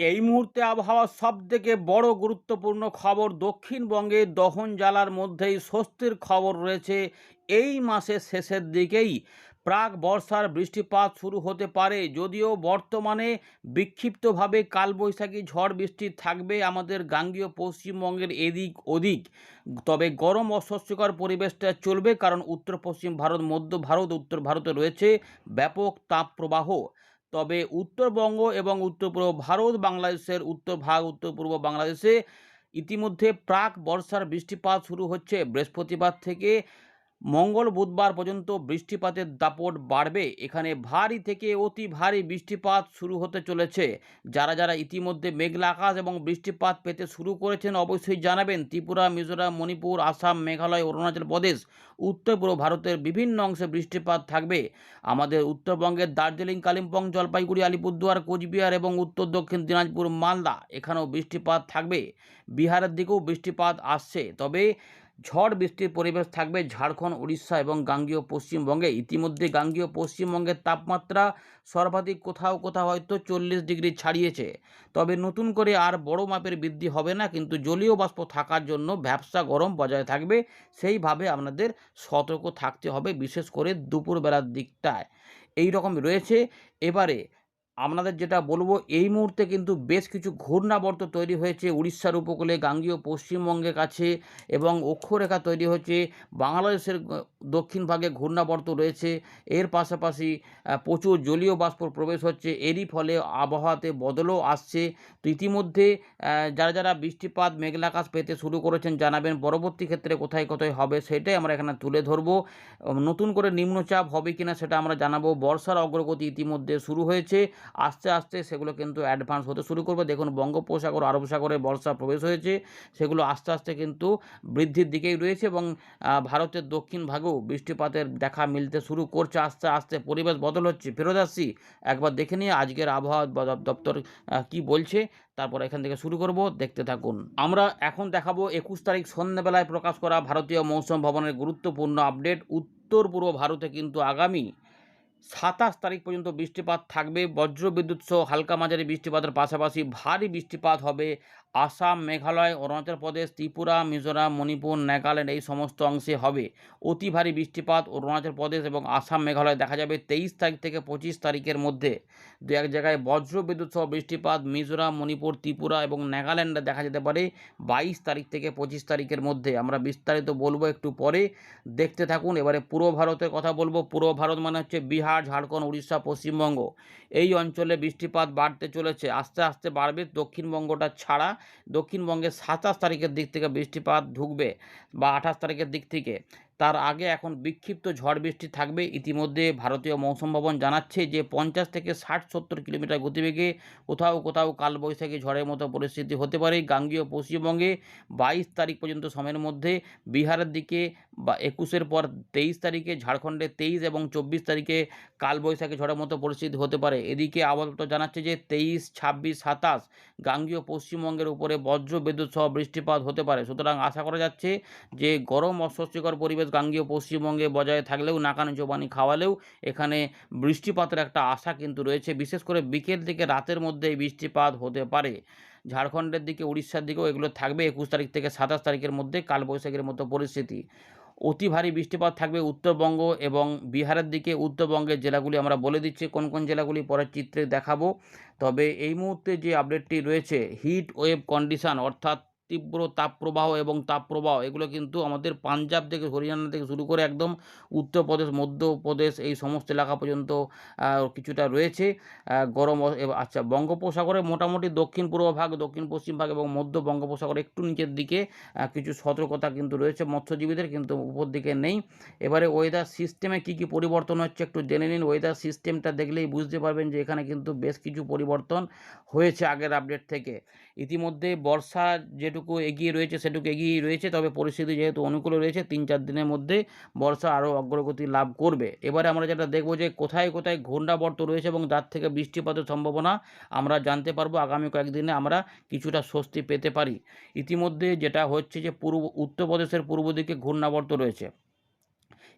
এই মুহূর্তে আবহাওয়ার সবথেকে বড় গুরুত্বপূর্ণ খবর, দক্ষিণবঙ্গে দহন জ্বালার মধ্যেই স্বস্তির খবর রয়েছে। এই মাসের শেষের দিকেই প্রাক বর্ষার বৃষ্টিপাত শুরু হতে পারে, যদিও বর্তমানে বিক্ষিপ্তভাবে কালবৈশাখী ঝড় বৃষ্টি থাকবে আমাদের গাঙ্গেয় পশ্চিমবঙ্গের এদিক ওদিক। তবে গরম অস্বস্তিকর পরিবেশটা চলবে, কারণ উত্তর পশ্চিম ভারত, মধ্য ভারত, উত্তর ভারতে রয়েছে ব্যাপক তাপপ্রবাহ। তবে উত্তরবঙ্গ এবং উত্তর পূর্ব ভারত, বাংলাদেশের উত্তর ভাগ, উত্তর পূর্ব বাংলাদেশে ইতিমধ্যে প্রাক বর্ষার বৃষ্টিপাত শুরু হচ্ছে। বৃহস্পতিবার থেকে মঙ্গল বুধবার পর্যন্ত বৃষ্টিপাতের দাপট বাড়বে। এখানে ভারী থেকে অতি ভারী বৃষ্টিপাত শুরু হতে চলেছে। যারা যারা ইতিমধ্যে মেঘলা আকাশ এবং বৃষ্টিপাত পেতে শুরু করেছেন অবশ্যই জানাবেন। ত্রিপুরা, মিজোরাম, মণিপুর, আসাম, মেঘালয়, অরুণাচল প্রদেশ, উত্তর পূর্ব ভারতের বিভিন্ন অংশে বৃষ্টিপাত থাকবে। আমাদের উত্তরবঙ্গের দার্জিলিং, কালিম্পং, জলপাইগুড়ি, আলিপুরদুয়ার, কোচবিহার এবং উত্তর দক্ষিণ দিনাজপুর, মালদা, এখানেও বৃষ্টিপাত থাকবে। বিহারের দিকেও বৃষ্টিপাত আসছে। তবে ঝড় বৃষ্টির পরিবেশ থাকবে ঝাড়খণ্ড, উড়িষ্যা এবং গাঙ্গেয় পশ্চিমবঙ্গে। ইতিমধ্যে গাঙ্গেয় পশ্চিমবঙ্গের তাপমাত্রা সর্বাধিক কোথাও কোথাও হয়তো 40 ডিগ্রি ছাড়িয়েছে। তবে নতুন করে আর বড় মাপের বৃদ্ধি হবে না, কিন্তু জলীয় বাষ্প থাকার জন্য ভ্যাপসা গরম বজায় থাকবে। সেইভাবে আপনাদের সতর্ক থাকতে হবে, বিশেষ করে দুপুরবেলার দিকটায় এই রকম রয়েছে। এবারে আপনাদের যেটা বলবো, এই মুহূর্তে কিন্তু বেশ কিছু ঘূর্ণাবর্ত তৈরি হয়েছে উড়িষ্যার উপকূলে, গাঙ্গেয় পশ্চিমবঙ্গের কাছে, এবং অক্ষরেখা তৈরি হয়েছে বাংলাদেশের দক্ষিণ ভাগে ঘূর্ণাবর্ত রয়েছে। এর পাশাপাশি প্রচুর জলীয় বাষ্প প্রবেশ হচ্ছে, এরই ফলে আবহাওয়াতে বদলও আসছে। তো ইতিমধ্যে যারা যারা বৃষ্টিপাত মেঘলাকাশ পেতে শুরু করেছেন জানাবেন। পরবর্তী ক্ষেত্রে কোথায় কোথায় হবে সেটাই আমরা এখানে তুলে ধরবো। নতুন করে নিম্নচাপ হবে কিনা সেটা আমরা জানাবো। বর্ষার অগ্রগতি ইতিমধ্যে শুরু হয়েছে, আস্তে আস্তে সেগুলো কিন্তু অ্যাডভান্স হতে শুরু করবে। দেখুন, বঙ্গোপসাগর, আরব সাগরে বর্ষা প্রবেশ হয়েছে, সেগুলো আস্তে আস্তে কিন্তু বৃদ্ধির দিকেই রয়েছে, এবং ভারতের দক্ষিণ ভাগেও বৃষ্টিপাতের দেখা মিলতে শুরু করছে। আস্তে আস্তে পরিবেশ বদল হচ্ছে। ফেরত আসছি, একবার দেখে নিয়ে আজকের আবহাওয়া দপ্তর কি বলছে, তারপর এখান থেকে শুরু করব, দেখতে থাকুন। আমরা এখন দেখাবো 21 তারিখ সন্ধ্যাবেলায় প্রকাশ করা ভারতীয় মৌসুম ভবনের গুরুত্বপূর্ণ আপডেট। উত্তর পূর্ব ভারতে কিন্তু আগামী 27 তারিখ পর্যন্ত বৃষ্টিপাত থাকবে। বজ্রবিদ্যুৎ সহ হালকা মাঝারি বৃষ্টিপাতের পাশাপাশি ভারী বৃষ্টিপাত হবে আসাম, মেঘালয়, অরুণাচল প্রদেশ, ত্রিপুরা, মিজোরাম, মণিপুর, নাগাল্যান্ড, এই সমস্ত অংশে হবে। অতি ভারী বৃষ্টিপাত অরুণাচল প্রদেশ এবং আসাম, মেঘালয় দেখা যাবে 23 তারিখ থেকে 25 তারিখের মধ্যে। দু এক জায়গায় বজ্রবিদ্যুৎ সহ বৃষ্টিপাত মিজোরাম, মণিপুর, ত্রিপুরা এবং নাগাল্যান্ডে দেখা যেতে পারে 22 তারিখ থেকে 25 তারিখের মধ্যে। আমরা বিস্তারিত বলবো একটু পরে, দেখতে থাকুন। এবারে পূর্ব ভারতের কথা বলবো। পূর্ব ভারত মানে হচ্ছে বিহার, ঝাড়খণ্ড, উড়িষ্যা, পশ্চিমবঙ্গ। এই অঞ্চলে বৃষ্টিপাত বাড়তে চলেছে, আস্তে আস্তে বাড়বে। দক্ষিণবঙ্গটা ছাড়া দক্ষিণবঙ্গে 27 তারিখের দিক থেকে বৃষ্টিপাত ঢুকবে, বা 28 তারিখের দিক থেকে। তার আগে এখন বিক্ষিপ্ত ঝড় বৃষ্টি থাকবে। ইতিমধ্যে ভারতীয় মৌসুম ভবন জানাচ্ছে যে 50 থেকে 60-70 কিলোমিটার গতিবেগে কোথাও কোথাও কালবৈশাখী ঝড়ের মতো পরিস্থিতি হতে পারে গাঙ্গেয় পশ্চিমবঙ্গে 22 তারিখ পর্যন্ত সময়ের মধ্যে। বিহারের দিকে বা 21-এর পর 23 তারিখে, ঝাড়খণ্ডে 23 এবং 24 তারিখে কালবৈশাখী ঝড়ের মতো পরিস্থিতি হতে পারে। এদিকে আবহাওয়া দপ্তর জানাচ্ছে যে 23, 26, 27 গাঙ্গেয় পশ্চিমবঙ্গের উপরে বজ্র বিদ্যুৎ সহ বৃষ্টিপাত হতে পারে। সুতরাং আশা করা যাচ্ছে যে গরম অস্বস্তিকর পরিবেশ গাঙ্গেয় পশ্চিমবঙ্গে বজায় থাকলেও, নাকানি চোবানি খাওয়ালেও, এখানে বৃষ্টিপাতের একটা আশা কিন্তু রয়েছে। বিশেষ করে বিকেল থেকে রাতের মধ্যে এই বৃষ্টিপাত হতে পারে। ঝাড়খণ্ডের দিকে, উড়িষ্যার দিকেও এগুলো থাকবে 21 তারিখ থেকে 27 তারিখের মধ্যে কালবৈশাখীর মতো পরিস্থিতি। অতি ভারী বৃষ্টিপাত থাকবে উত্তরবঙ্গ এবং বিহারের দিকে। উত্তরবঙ্গের জেলাগুলি আমরা বলে দিচ্ছি কোন কোন জেলাগুলি, পরের চিত্রে দেখাবো। তবে এই মুহূর্তে যে আপডেটটি রয়েছে, হিট ওয়েভ কন্ডিশন, অর্থাৎ তীব্র তাপপ্রবাহ এবং তাপপ্রবাহ, এগুলো কিন্তু আমাদের পাঞ্জাব থেকে, হরিয়ানা থেকে শুরু করে একদম উত্তরপ্রদেশ, মধ্যপ্রদেশ, এই সমস্ত এলাকা পর্যন্ত কিছুটা রয়েছে গরম। আচ্ছা, বঙ্গোপসাগরে মোটামুটি দক্ষিণ পূর্ব ভাগ, দক্ষিণ পশ্চিম ভাগ এবং মধ্য বঙ্গোপসাগর একটু নিচের দিকে কিছু সতর্কতা কিন্তু রয়েছে মৎস্যজীবীদের, কিন্তু উপর দিকে নেই। এবারে ওয়েদার সিস্টেমে কী কী পরিবর্তন হচ্ছে একটু জেনে নিন। ওয়েদার সিস্টেমটা দেখলেই বুঝতে পারবেন যে এখানে কিন্তু বেশ কিছু পরিবর্তন হয়েছে আগের আপডেট থেকে। ইতিমধ্যে বর্ষা যেটুকু এগিয়ে রয়েছে সেটুকু এগিয়ে রয়েছে, তবে পরিস্থিতি যেহেতু অনুকূলে রয়েছে, 3-4 দিনের মধ্যে বর্ষা আরও অগ্রগতি লাভ করবে। এবারে আমরা যেটা দেখব যে কোথায় কোথায় ঘূর্ণাবর্ত রয়েছে এবং তার থেকে বৃষ্টিপাতের সম্ভাবনা আমরা জানতে পারবো। আগামী কয়েকদিনে আমরা কিছুটা স্বস্তি পেতে পারি। ইতিমধ্যে যেটা হচ্ছে যে উত্তরপ্রদেশের পূর্ব দিকে ঘূর্ণাবর্ত রয়েছে।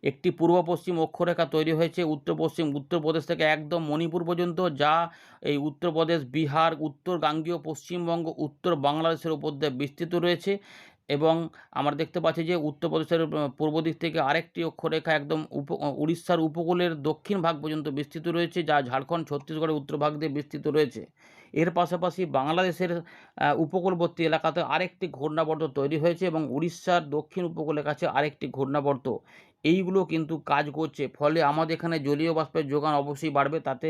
একটি পূর্ব পশ্চিম অক্ষরেখা তৈরি হয়েছে উত্তর পশ্চিম উত্তরপ্রদেশ থেকে একদম মণিপুর পর্যন্ত, যা এই উত্তরপ্রদেশ, বিহার, উত্তর গাঙ্গেয় পশ্চিমবঙ্গ, উত্তর বাংলাদেশের উপর দিয়ে বিস্তৃত রয়েছে। এবং আমরা দেখতে পাচ্ছি যে উত্তরপ্রদেশের পূর্ব দিক থেকে আরেকটি অক্ষরেখা একদম উড়িষ্যার উপকূলের দক্ষিণ ভাগ পর্যন্ত বিস্তৃত রয়েছে, যা ঝাড়খণ্ড, ছত্তিশগড়ের উত্তর ভাগ দিয়ে বিস্তৃত রয়েছে। এর পাশাপাশি বাংলাদেশের উপকূলবর্তী এলাকাতে আরেকটি ঘূর্ণাবর্ত তৈরি হয়েছে এবং উড়িষ্যার দক্ষিণ উপকূলের কাছে আরেকটি ঘূর্ণাবর্ত। এইগুলো কিন্তু কাজ করছে, ফলে আমাদের এখানে জলীয় বাষ্পের যোগান অবশ্যই বাড়বে। তাতে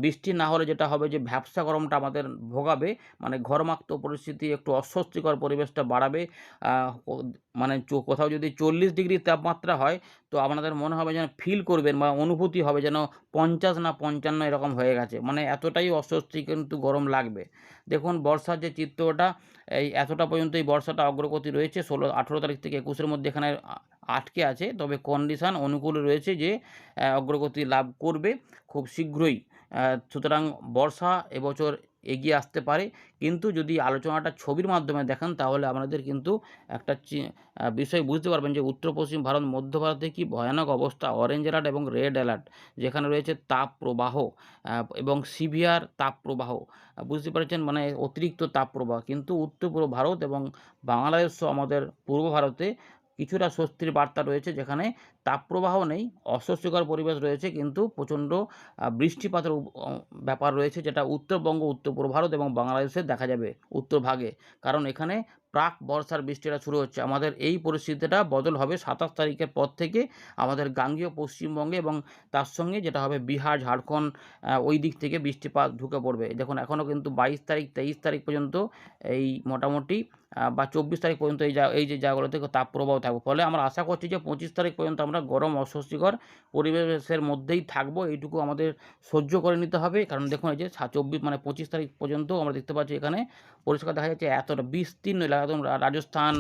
বৃষ্টি না হলে যেটা হবে যে ভ্যাপসা গরমটা আমাদের ভোগাবে, মানে ঘরমাক্ত পরিস্থিতি, একটু অস্বস্তিকর পরিবেশটা বাড়াবে। মানে কোথাও যদি 40 ডিগ্রি তাপমাত্রা হয়, তো আপনাদের মনে হবে যেন ফিল করবেন বা অনুভূতি হবে যেন 50 না 55 এরকম হয়ে গেছে, মানে এতটাই অস্বস্তি কিন্তু গরম লাগবে। দেখুন বর্ষার যে চিত্রটা, এই এতটা পর্যন্ত এই বর্ষাটা অগ্রগতি রয়েছে। 18 তারিখ থেকে 21-এর মধ্যে এখানে আটকে আছে, তবে কন্ডিশান অনুকূলে রয়েছে যে অগ্রগতি লাভ করবে খুব শীঘ্রই। সুতরাং বর্ষা এবছর এগিয়ে আসতে পারে, কিন্তু যদি আলোচনাটা ছবির মাধ্যমে দেখেন তাহলে আপনাদের কিন্তু একটা বিষয় বুঝতে পারবেন যে উত্তর পশ্চিম ভারত, মধ্য ভারতে কি ভয়ানক অবস্থা। অরেঞ্জ অ্যালার্ট এবং রেড অ্যালার্ট, যেখানে রয়েছে তাপ প্রবাহ এবং সিভিয়ার তাপ প্রবাহ, বুঝতে পারছেন, মানে অতিরিক্ত তাপ প্রবাহ। কিন্তু উত্তর পূর্ব ভারত এবং বাংলাদেশ সহ আমাদের পূর্ব ভারতে কিছুটা স্বস্তির বার্তা রয়েছে, যেখানে তাপপ্রবাহ নেই, অস্বস্তিকর পরিবেশ রয়েছে, কিন্তু প্রচণ্ড বৃষ্টিপাতের ব্যাপার রয়েছে, যেটা উত্তরবঙ্গ, উত্তর পূর্ব ভারত এবং বাংলাদেশে দেখা যাবে উত্তর ভাগে। কারণ এখানে প্রাক বর্ষার বৃষ্টিটা শুরু হচ্ছে। আমাদের এই পরিস্থিতিটা বদল হবে 27 তারিখের পর থেকে আমাদের গাঙ্গেয় পশ্চিমবঙ্গে, এবং তার সঙ্গে যেটা হবে বিহার, ঝাড়খণ্ড, ওই দিক থেকে বৃষ্টিপাত ঢুকে পড়বে। দেখুন এখনও কিন্তু 22 তারিখ, 23 তারিখ পর্যন্ত এই মোটামুটি বা 24 তারিখ পর্যন্ত এই যে জায়গাগুলোতে তাপপ্রবাহ থাকবে। ফলে আমরা আশা করছি যে 25 তারিখ পর্যন্ত আমরা গরম অস্বস্তিকর পরিবেশের মধ্যেই থাকবো। এইটুকু আমাদের সহ্য করে নিতে হবে। কারণ দেখুন এই যে 25 তারিখ পর্যন্ত আমরা দেখতে পাচ্ছি এখানে পরিষ্কার দেখা যাচ্ছে এতটা বিস্তীর্ণ এলাকা, একদম রাজস্থান,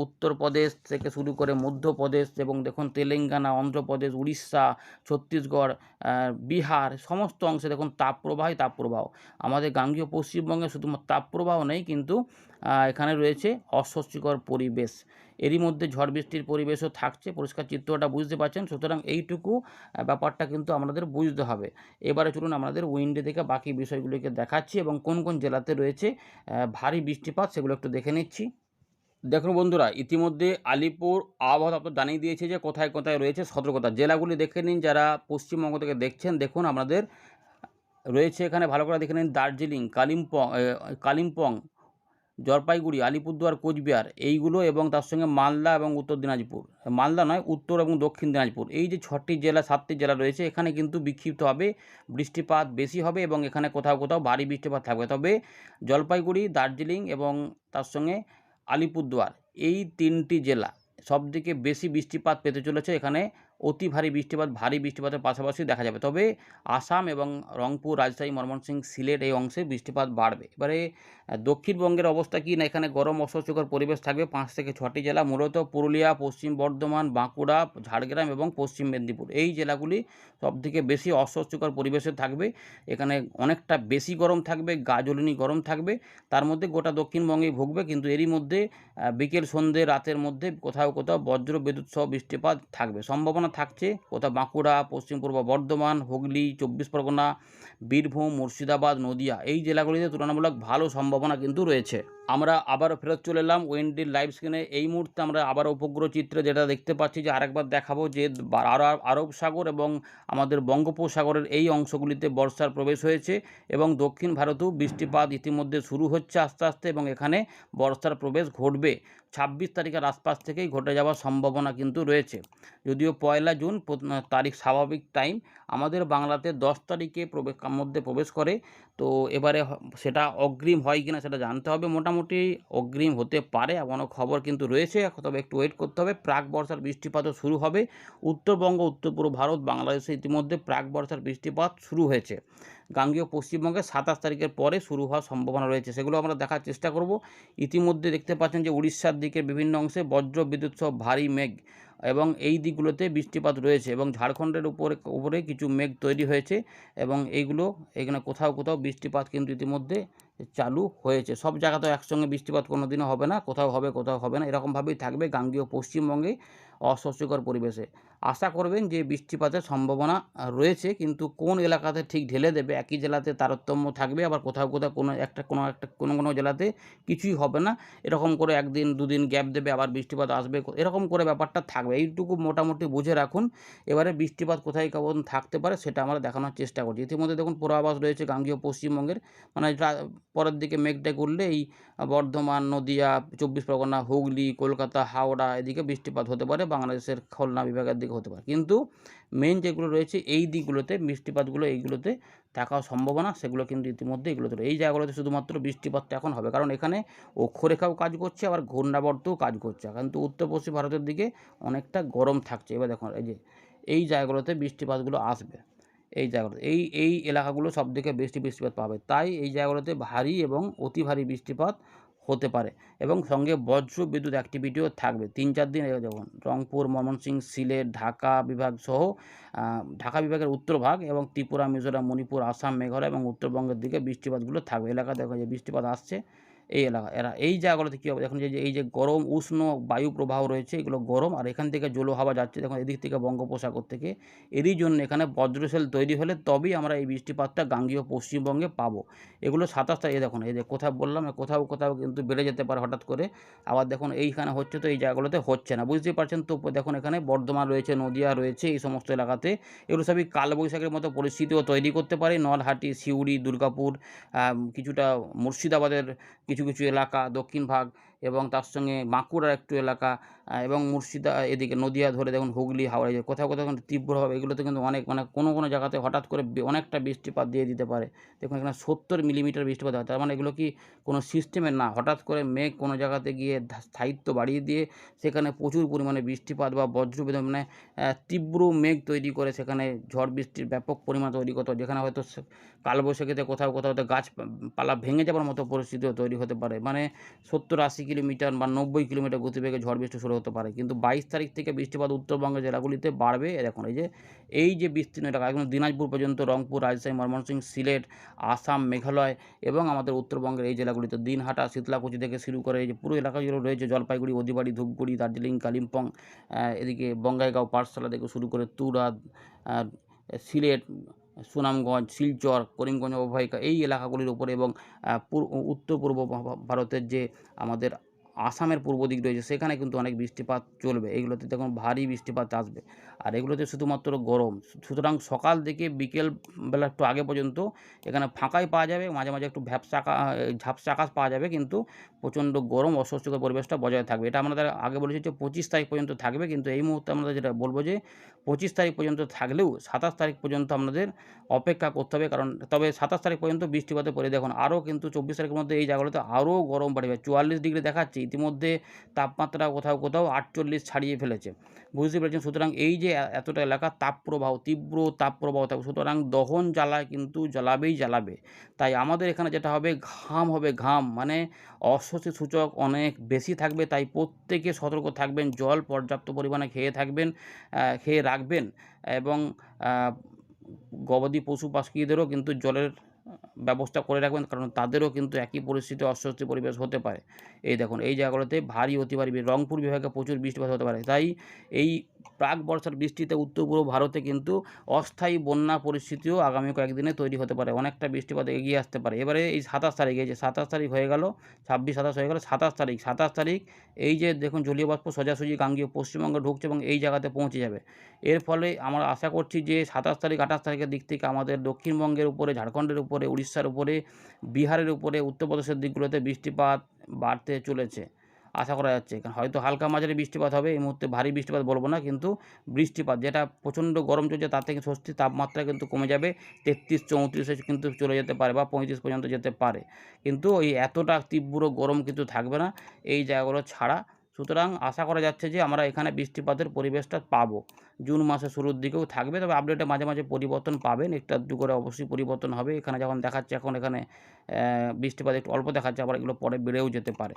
উত্তরপ্রদেশ থেকে শুরু করে মধ্যপ্রদেশ, এবং দেখুন তেলেঙ্গানা, অন্ধ্রপ্রদেশ, উড়িষ্যা, ছত্তিশগড়, বিহার, সমস্ত অংশে দেখুন তাপপ্রবাহ। আমাদের গাঙ্গেয় পশ্চিমবঙ্গে শুধুমাত্র তাপপ্রবাহ নেই, কিন্তু এখানে রয়েছে অস্বস্তিকর পরিবেশ। এরই মধ্যে ঝড় বৃষ্টির পরিবেশও থাকছে, পরিষ্কার চিত্রটা বুঝতে পারছেন। সুতরাং এইটুকু ব্যাপারটা কিন্তু আমাদের বুঝতে হবে। এবারে চলুন আমাদের উইন্ডো থেকে বাকি বিষয়গুলিকে দেখাচ্ছি এবং কোন কোন জেলাতে রয়েছে ভারী বৃষ্টিপাত, সেগুলো একটু দেখে নিচ্ছি। দেখুন বন্ধুরা, ইতিমধ্যে আলিপুর আবহাওয়া দপ্তর জানিয়ে দিয়েছে যে কোথায় কোথায় রয়েছে সতর্কতা। জেলাগুলি দেখে নিন যারা পশ্চিমবঙ্গ থেকে দেখছেন। দেখুন আপনাদের রয়েছে এখানে, ভালো করে দেখে নিন, দার্জিলিং, কালিম্পং, জলপাইগুড়ি, আলিপুরদুয়ার, কোচবিহার, এইগুলো, এবং তার সঙ্গে মালদা এবং উত্তর দিনাজপুর, মালদা নয়, উত্তর এবং দক্ষিণ দিনাজপুর, এই যে 6টি জেলা 7টি জেলা রয়েছে, এখানে কিন্তু বিক্ষিপ্তভাবে বৃষ্টিপাত বেশি হবে এবং এখানে কোথাও কোথাও ভারী বৃষ্টিপাত থাকবে। তবে জলপাইগুড়ি, দার্জিলিং এবং তার সঙ্গে আলিপুরদুয়ার, এই 3টি জেলা সবথেকে বেশি বৃষ্টিপাত পেতে চলেছে। এখানে অতি ভারী বৃষ্টিপাত, ভারী বৃষ্টিপাতের পাশাপাশি দেখা যাবে। তবে আসাম এবং রংপুর, রাজশাহী, ময়মনসিংহ, সিলেট এই অংশে বৃষ্টিপাত বাড়বে। এবারে দক্ষিণবঙ্গের অবস্থা কী না, এখানে গরম অস্বস্তিকর পরিবেশ থাকবে। 5 থেকে 6টি জেলা, মূলত পুরুলিয়া, পশ্চিম বর্ধমান, বাঁকুড়া, ঝাড়গ্রাম এবং পশ্চিম মেদিনীপুর, এই জেলাগুলি সবথেকে বেশি অস্বস্তিকর পরিবেশে থাকবে। এখানে অনেকটা বেশি গরম থাকবে, গা জ্বলুনি গরম থাকবে। তার মধ্যে গোটা দক্ষিণবঙ্গেই ভুগবে, কিন্তু এরই মধ্যে বিকেল সন্ধ্যে রাতের মধ্যে কোথাও কোথাও বজ্র বিদ্যুৎ সহ বৃষ্টিপাত থাকবে, সম্ভাবনা থাকছে। কোথাও বাঁকুড়া, পশ্চিম পূর্ব বর্ধমান, হুগলি, 24 পরগনা, বীরভূম, মুর্শিদাবাদ, নদিয়া, এই জেলাগুলিতে তুলনামূলক ভালো সম্ভাবনা কিন্তু রয়েছে। আমরা আবারও ফেরত চলে এলাম ওয়েন্ডির লাইভ স্ক্রিনে। এই মুহূর্তে আমরা আবারও উপগ্রহ চিত্রে যেটা দেখতে পাচ্ছি, যে আরেকবার দেখাবো যে আরব সাগর এবং আমাদের বঙ্গোপসাগরের এই অংশগুলিতে বর্ষার প্রবেশ হয়েছে এবং দক্ষিণ ভারতেও বৃষ্টিপাত ইতিমধ্যে শুরু হচ্ছে আস্তে আস্তে, এবং এখানে বর্ষার প্রবেশ ঘটবে 26 তারিখের আশপাশ থেকেই ঘটে যাওয়ার সম্ভাবনা কিন্তু রয়েছে। যদিও 1 জুন তারিখ স্বাভাবিক টাইম, আমাদের বাংলাতে 10 তারিখে মধ্যে প্রবেশ করে। তো এবারে সেটা অগ্রিম হয় কিনা সেটা জানতে হবে। মোটামুটি অগ্রিম হতে পারে, এমনও খবর কিন্তু রয়েছে, তবে একটু ওয়েট করতে হবে। প্রাক বর্ষার বৃষ্টিপাতও শুরু হবে। উত্তরবঙ্গ, উত্তর পূর্ব ভারত, বাংলাদেশে ইতিমধ্যে প্রাক বর্ষার বৃষ্টিপাত শুরু হয়েছে। গাঙ্গেয় পশ্চিমবঙ্গে 27 তারিখের পরে শুরু হওয়ার সম্ভাবনা রয়েছে, সেগুলো আমরা দেখার চেষ্টা করব। ইতিমধ্যে দেখতে পাচ্ছেন যে উড়িষ্যার দিকের বিভিন্ন অংশে বজ্র বিদ্যুৎ সহ ভারী মেঘ, এবং এই দিকগুলোতে বৃষ্টিপাত রয়েছে, এবং ঝাড়খণ্ডের উপরে কিছু মেঘ তৈরি হয়েছে, এবং এখানে কোথাও কোথাও বৃষ্টিপাত কিন্তু ইতিমধ্যে চালু হয়েছে। সব জায়গাতেও একসঙ্গে বৃষ্টিপাত কোনো দিনও হবে না, কোথাও হবে কোথাও হবে না, এরকমভাবেই থাকবে গাঙ্গেয় পশ্চিমবঙ্গে। অস্বস্তিকর পরিবেশে। আশা করবেন যে বৃষ্টিপাতের সম্ভাবনা রয়েছে, কিন্তু কোন এলাকাতে ঠিক ঢেলে দেবে, একই জেলাতে তারতম্য থাকবে, আবার কোথাও কোনো জেলাতে কিছুই হবে না। এরকম করে 1 দিন 2 দিন গ্যাপ দেবে, আবার বৃষ্টিপাত আসবে, এরকম করে ব্যাপারটা থাকবে। এইটুকু মোটামুটি বুঝে রাখুন। এবারে বৃষ্টিপাত কোথায় কেমন থাকতে পারে সেটা আমরা দেখানোর চেষ্টা করছি। ইতিমধ্যে দেখুন পূর্বাভাস রয়েছে গাঙ্গেয় পশ্চিমবঙ্গের, মানে পরের দিকে মেঘটা করলে এই বর্ধমান, নদিয়া, 24 পরগনা, হুগলি, কলকাতা, হাওড়া এদিকে বৃষ্টিপাত হতে পারে, বাংলাদেশের খুলনা বিভাগের দিকে হতে পারে। কিন্তু মেন যেগুলো রয়েছে এই দিকগুলোতে বৃষ্টিপাতগুলো এইগুলোতে থাকার সম্ভাবনা, সেগুলো কিন্তু ইতিমধ্যে এগুলোতে এই জায়গাগুলোতে শুধুমাত্র বৃষ্টিপাতটা এখন হবে, কারণ এখানে অক্ষরেখাও কাজ করছে, আবার ঘূর্ণাবর্তও কাজ করছে। কিন্তু উত্তর পশ্চিম ভারতের দিকে অনেকটা গরম থাকছে। এবার দেখুন এই জায়গাগুলোতে বৃষ্টিপাতগুলো আসবে। এই জায়গাগুলো এই এলাকাগুলো সবথেকে বেশি বৃষ্টিপাত পাবে। তাই এই জায়গাগুলোতে ভারী এবং অতি ভারী বৃষ্টিপাত হতে পারে, এবং সঙ্গে বজ্র বিদ্যুৎ অ্যাক্টিভিটিও থাকবে 3-4 দিন। যেমন রংপুর, ময়মনসিংহ, সিলেট, ঢাকা বিভাগ সহ ঢাকা বিভাগের উত্তরভাগ এবং ত্রিপুরা, মিজোরাম, মণিপুর, আসাম, মেঘালয় এবং উত্তরবঙ্গের দিকে বৃষ্টিপাতগুলো থাকবে। এলাকা দেখো যে বৃষ্টিপাত আসছে, এই এলাকা এই জায়গাগুলোতে কী হবে, দেখুন এই যে গরম উষ্ণ বায়ু প্রবাহ রয়েছে, এগুলো গরম, আর এখান থেকে জলীয় হাওয়া যাচ্ছে দেখুন এদিক থেকে বঙ্গোপসাগর থেকে। এরই জন্য এখানে বজ্রশেল তৈরি হলে তবেই আমরা এই বৃষ্টিপাতটা গাঙ্গেয় পশ্চিমবঙ্গে পাবো। এগুলো 27 তারিখ দেখুন, এই যে কোথাও বললাম, কোথাও কিন্তু বেড়ে যেতে পারে হঠাৎ করে। আবার দেখুন এইখানে হচ্ছে, তো এই জায়গাগুলোতে হচ্ছে না, বুঝতেই পারছেন তো। দেখুন এখানে বর্ধমান রয়েছে, নদিয়া রয়েছে, এই সমস্ত এলাকাতে এগুলো সবই কালবৈশাখীর মতো পরিস্থিতিও তৈরি করতে পারে। নলহাটি, সিউড়ি, দুর্গাপুর, কিছুটা মুর্শিদাবাদের কিছু এলাকা, দক্ষিণ ভাগ, এবং তার সঙ্গে বাঁকুড়ার একটু এলাকা, এবং এদিকে নদিয়া ধরে দেখুন হুগলি, হাওড়া, কোথাও কিন্তু তীব্রভাবে এগুলোতে কিন্তু অনেক, মানে কোনো জায়গাতে হঠাৎ করে অনেকটা বৃষ্টিপাত দিয়ে দিতে পারে। দেখুন এখানে 70 মিলিমিটার বৃষ্টিপাত হয়। তার মানে এগুলো কি কোনো সিস্টেমের না, হঠাৎ করে মেঘ কোনো জায়গাতে গিয়ে স্থায়িত্ব বাড়িয়ে দিয়ে সেখানে প্রচুর পরিমাণে বৃষ্টিপাত বা বজ্রবিদ্যুৎ, মানে তীব্র মেঘ তৈরি করে সেখানে ঝড় বৃষ্টির ব্যাপক পরিমাণ তৈরি করতে হয়, যেখানে হয়তো কালবৈশাখীতে কোথাও গাছপালা ভেঙে যাওয়ার মতো পরিস্থিতিও তৈরি হতে পারে। মানে 70-80 কিলোমিটার বা 90 কিলোমিটার গতিবেগে ঝড় বৃষ্টি শুরু হতে পারে। কিন্তু 22 তারিখ থেকে বৃষ্টিপাত উত্তরবঙ্গের জেলাগুলিতে বাড়বে। দেখুন এই যে বিস্তীর্ণ এলাকা, একদম দিনাজপুর পর্যন্ত, রংপুর, রাজশাহী, ময়মনসিংহ, সিলেট, আসাম, মেঘালয় এবং আমাদের উত্তরবঙ্গের এই জেলাগুলিতে দিনহাটা, শীতলাকুচি থেকে শুরু করে এই যে পুরো এলাকাগুলো রয়েছে, জলপাইগুড়ি, হলদিবাড়ি, ধূপগুড়ি, দার্জিলিং, কালিম্পং, এদিকে বঙ্গাইগাঁও, পাঠশালা থেকে শুরু করে তুরা, সিলেট, সুনামগঞ্জ, শিলচর, করিমগঞ্জ অববাহিকা এই এলাকাগুলির উপরে, এবং উত্তর পূর্ব ভারতের যে আমাদের আসামের পূর্ব দিক রয়েছে সেখানে কিন্তু অনেক বৃষ্টিপাত চলবে। এগুলোতে দেখুন ভারী বৃষ্টিপাত আসবে, আর এগুলোতে শুধুমাত্র গরম। সুতরাং সকাল থেকে বিকেল বেলা একটু আগে পর্যন্ত এখানে ফাঁকাই পাওয়া যাবে, মাঝে মাঝে একটু ঝাপসা আকাশ পাওয়া যাবে, কিন্তু প্রচণ্ড গরম অস্বস্তিকর পরিবেশটা বজায় থাকবে। এটা আমাদের আগে বলেছি যে 25 তারিখ পর্যন্ত থাকবে, কিন্তু এই মুহূর্তে আমরা যেটা বলবো যে 25 তারিখ পর্যন্ত থাকলেও 27 তারিখ পর্যন্ত আপনাদের অপেক্ষা করতে হবে, কারণ তবে 27 তারিখ পর্যন্ত বৃষ্টিপাতের পরে দেখুন আরও কিন্তু 24 তারিখের মধ্যে এই জায়গাগুলোতে আরও গরম বাড়বে। 44 ডিগ্রি দেখাচ্ছে, ইতিমধ্যে তাপমাত্রা কোথাও 48 ছাড়িয়ে ফেলেছে, বুঝতে পেরেছেন। সুতরাং এই যে এতটা এলাকা তাপপ্রবাহ, তীব্র তাপপ্রবাহ থাকবে, সুতরাং দহন জ্বালা কিন্তু জ্বালাবে। তাই আমাদের এখানে যেটা হবে, ঘাম, মানে অস্বস্তি সূচক অনেক বেশি থাকবে। তাই প্রত্যেকে সতর্ক থাকবেন, জল পর্যাপ্ত পরিমাণে খেয়ে রাখবেন, এবং গবাদি পশু পাখিদেরও কিন্তু জলের ব্যবস্থা করে রাখবেন, কারণ তাদেরও কিন্তু একই পরিস্থিতি, অস্বস্তি পরিবেশ হতে পারে। এই দেখুন এই জায়গাগুলোতে ভারী অতি ভারী রংপুর বিভাগে প্রচুর বৃষ্টিপাত হতে পারে। তাই এই প্রাক বর্ষার বৃষ্টিতে উত্তর পূর্ব ভারতে কিন্তু অস্থায়ী বন্যা পরিস্থিতিও আগামী কয়েকদিনে তৈরি হতে পারে, অনেকটা বৃষ্টিপাত এগিয়ে আসতে পারে। এবারে এই 27 তারিখ, এই যে 27 তারিখ হয়ে গেল, 26-27 হয়ে গেল, 27 তারিখ এই যে দেখুন জলীয় বাষ্প সোজাসুজি গাঙ্গেয় পশ্চিমবঙ্গে ঢুকছে এবং এই জায়গাতে পৌঁছে যাবে। এর ফলে আমরা আশা করছি যে 27 তারিখ 28 তারিখের দিক থেকে আমাদের দক্ষিণবঙ্গের উপরে, ঝাড়খণ্ডের উপরে, উড়িষ্যার উপরে, বিহারের উপরে, উত্তরপ্রদেশের দিকগুলোতে বৃষ্টিপাত বাড়তে চলেছে আশা করা যাচ্ছে। কারণ হয়তো হালকা মাঝারি বৃষ্টিপাত হবে, এই মুহূর্তে ভারী বৃষ্টিপাত বলবো না, কিন্তু বৃষ্টিপাত যেটা প্রচণ্ড গরম চলছে তার থেকে স্বস্তি, তাপমাত্রা কিন্তু কমে যাবে, 33-34 কিন্তু চলে যেতে পারে, বা 35 পর্যন্ত যেতে পারে। কিন্তু এই এতটা তীব্র গরম কিন্তু থাকবে না এই জায়গাগুলো ছাড়া। সুতরাং আশা করা যাচ্ছে যে আমরা এখানে বৃষ্টিপাতের পরিবেশটা পাবো, জুন মাসের শুরুর দিকেও থাকবে। তবে আপডেটে মাঝে মাঝে পরিবর্তন পাবেন, একটু আধটু করে অবশ্যই পরিবর্তন হবে। এখানে যেমন দেখাচ্ছে এখন এখানে বৃষ্টিপাত একটু অল্প দেখাচ্ছে, আবার এগুলো পরে বেড়েও যেতে পারে।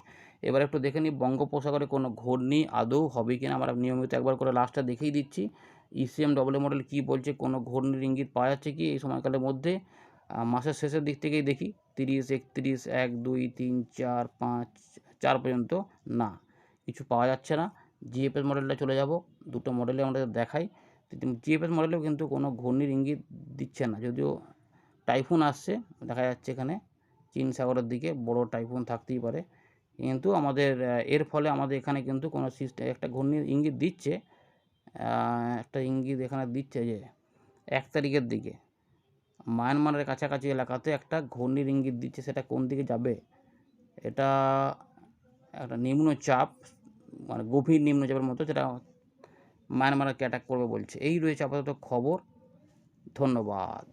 এবার একটু দেখে নিই বঙ্গোপসাগরে কোনো ঘূর্ণি আদৌ হবে কিনা। আমরা নিয়মিত একবার করে লাস্টটা দেখিয়ে দিচ্ছি ECMEE মডেল কী বলছে, কোনো ঘূর্ণির ইঙ্গিত পাওয়া যাচ্ছে কি এই সময়কালের মধ্যে। মাসের শেষের দিক থেকেই দেখি, 30, 31, 1, 2, 3, 4, 5, 4 পর্যন্ত না, কিছু পাওয়া যাচ্ছে না। জিএফএস মডেলটা চলে যাব, দুটো মডেলে আমাদের দেখাই। জিএফএস মডেলেও কিন্তু কোনো ঘূর্ণির ইঙ্গিত দিচ্ছে না, যদিও টাইফুন আসছে দেখা যাচ্ছে এখানে চীন সাগরের দিকে বড় টাইফুন থাকতেই পারে, কিন্তু আমাদের এর ফলে আমাদের এখানে কিন্তু কোনো সিস্টেম একটা ঘূর্ণির ইঙ্গিত দিচ্ছে, একটা ইঙ্গিত এখানে দিচ্ছে যে 1 তারিখের দিকে মায়ানমারের কাছাকাছি এলাকাতে একটা ঘূর্ণির ইঙ্গিত দিচ্ছে। সেটা কোন দিকে যাবে, এটা একটা নিম্নচাপ, মানে গভীর নিম্নচাপের মতো, যেটা মায়ানমারকে অ্যাটাক করবে বলছে। এই রয়েছে আপাতত খবর। ধন্যবাদ।